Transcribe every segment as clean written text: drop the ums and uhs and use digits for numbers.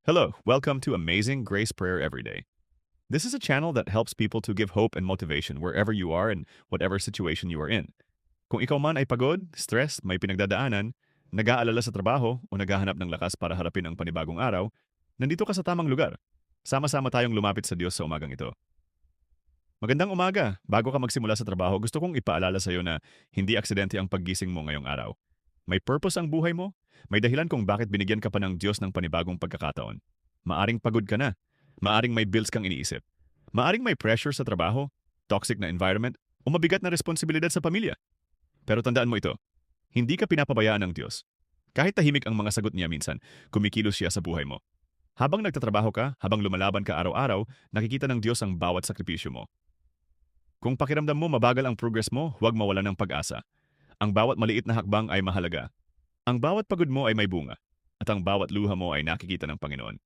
Hello, welcome to Amazing Grace Prayer Every Day. This is a channel that helps people to give hope and motivation wherever you are and whatever situation you are in. Kung ikaw man ay pagod, stress, may pinagdadaanan, nag-aalala sa trabaho o naghahanap ng lakas para harapin ang panibagong araw, nandito ka sa tamang lugar. Sama-sama tayong lumapit sa Diyos sa umagang ito. Magandang umaga! Bago ka magsimula sa trabaho, gusto kong ipaalala sa iyo na hindi aksidente ang paggising mo ngayong araw. May purpose ang buhay mo. May dahilan kung bakit binigyan ka pa ng Diyos ng panibagong pagkakataon. Maaring pagod ka na. Maaring may bills kang iniisip. Maaring may pressure sa trabaho, toxic na environment, o mabigat na responsibilidad sa pamilya. Pero tandaan mo ito, hindi ka pinapabayaan ng Diyos. Kahit tahimik ang mga sagot niya minsan, kumikilos siya sa buhay mo. Habang nagtatrabaho ka, habang lumalaban ka araw-araw, nakikita ng Diyos ang bawat sakripisyo mo. Kung pakiramdam mo mabagal ang progress mo, huwag mawalan ng pag-asa. Ang bawat maliit na hakbang ay mahalaga. Ang bawat pagod mo ay may bunga, at ang bawat luha mo ay nakikita ng Panginoon.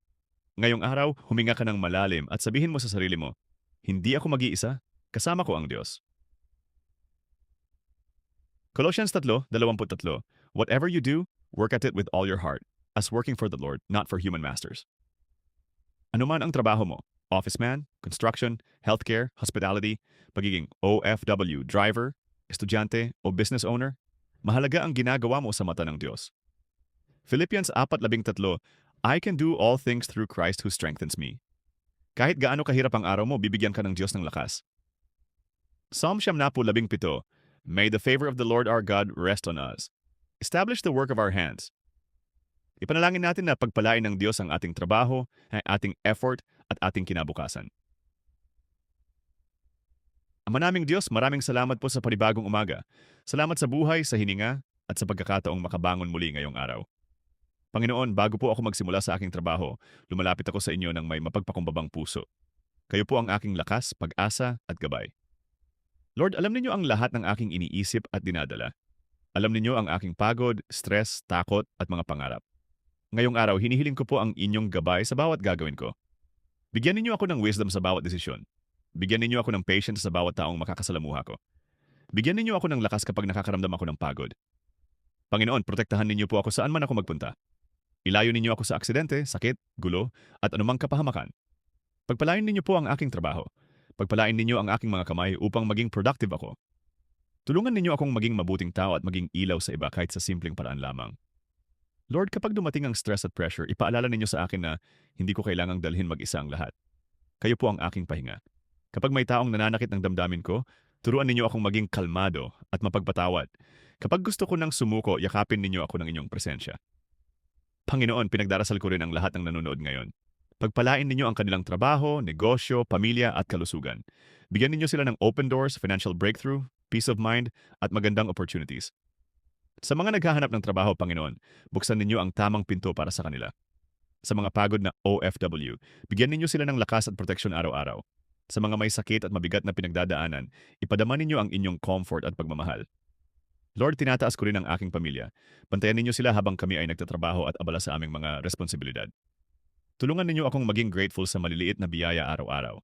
Ngayong araw, huminga ka ng malalim at sabihin mo sa sarili mo, hindi ako mag-iisa, kasama ko ang Diyos. Colossians 3:23. Whatever you do, work at it with all your heart, as working for the Lord, not for human masters. Ano man ang trabaho mo, office man, construction, healthcare, hospitality, pagiging OFW, driver, estudyante o business owner, mahalaga ang ginagawa mo sa mata ng Diyos. Philippians 4:13, I can do all things through Christ who strengthens me. Kahit gaano kahirap ang araw mo, bibigyan ka ng Diyos ng lakas. Psalm 17:17, May the favor of the Lord our God rest on us. Establish the work of our hands. Ipanalangin natin na pagpalain ng Diyos ang ating trabaho, ang ating effort, at ating kinabukasan. Ama naming Diyos, maraming salamat po sa panibagong umaga. Salamat sa buhay, sa hininga, at sa pagkakataong makabangon muli ngayong araw. Panginoon, bago po ako magsimula sa aking trabaho, lumalapit ako sa inyo ng may mapagpakumbabang puso. Kayo po ang aking lakas, pag-asa, at gabay. Lord, alam ninyo ang lahat ng aking iniisip at dinadala. Alam ninyo ang aking pagod, stress, takot, at mga pangarap. Ngayong araw, hinihiling ko po ang inyong gabay sa bawat gagawin ko. Bigyan ninyo ako ng wisdom sa bawat desisyon. Bigyan ninyo ako ng patience sa bawat taong makakasalamuha ko. Bigyan ninyo ako ng lakas kapag nakakaramdam ako ng pagod. Panginoon, protektahan ninyo po ako saan man ako magpunta. Ilayo ninyo ako sa aksidente, sakit, gulo, at anumang kapahamakan. Pagpalain ninyo po ang aking trabaho. Pagpalain ninyo ang aking mga kamay upang maging productive ako. Tulungan ninyo akong maging mabuting tao at maging ilaw sa iba kahit sa simpleng paraan lamang. Lord, kapag dumating ang stress at pressure, ipaalala ninyo sa akin na hindi ko kailangang dalhin mag-isa ang lahat. Kayo po ang aking pahinga. Kapag may taong nananakit ng damdamin ko, turuan ninyo akong maging kalmado at mapagpatawad. Kapag gusto ko nang sumuko, yakapin ninyo ako ng inyong presensya. Panginoon, pinagdarasal ko rin ang lahat ng nanonood ngayon. Pagpalain ninyo ang kanilang trabaho, negosyo, pamilya at kalusugan. Bigyan ninyo sila ng open doors, financial breakthrough, peace of mind, at magandang opportunities. Sa mga naghahanap ng trabaho, Panginoon, buksan ninyo ang tamang pinto para sa kanila. Sa mga pagod na OFW, bigyan ninyo sila ng lakas at proteksyon araw-araw. Sa mga may sakit at mabigat na pinagdadaanan, ipadama ninyo ang inyong comfort at pagmamahal. Lord, tinataas ko rin ang aking pamilya. Bantayan ninyo sila habang kami ay nagtatrabaho at abala sa aming mga responsibilidad. Tulungan ninyo akong maging grateful sa maliliit na biyaya araw-araw.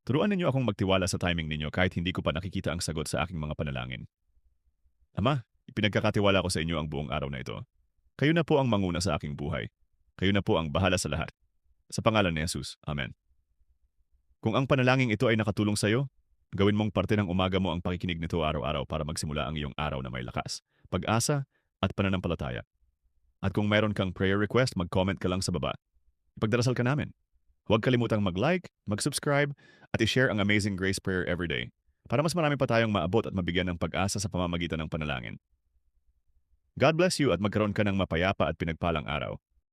Turuan ninyo akong magtiwala sa timing ninyo kahit hindi ko pa nakikita ang sagot sa aking mga panalangin. Ama, ipinagkakatiwala ko sa inyo ang buong araw na ito. Kayo na po ang manguna sa aking buhay. Kayo na po ang bahala sa lahat. Sa pangalan ni Jesus. Amen. Kung ang panalangin ito ay nakatulong sa iyo, gawin mong parte ng umaga mo ang pakikinig nito araw-araw para magsimula ang iyong araw na may lakas, pag-asa, at pananampalataya. At kung mayroon kang prayer request, mag-comment ka lang sa baba. Ipagdarasal ka namin. Huwag kalimutang mag-like, mag-subscribe, at i-share ang Amazing Grace Prayer everyday para mas marami pa tayong maabot at mabigyan ng pag-asa sa pamamagitan ng panalangin. God bless you at magkaroon ka ng mapayapa at pinagpalang araw.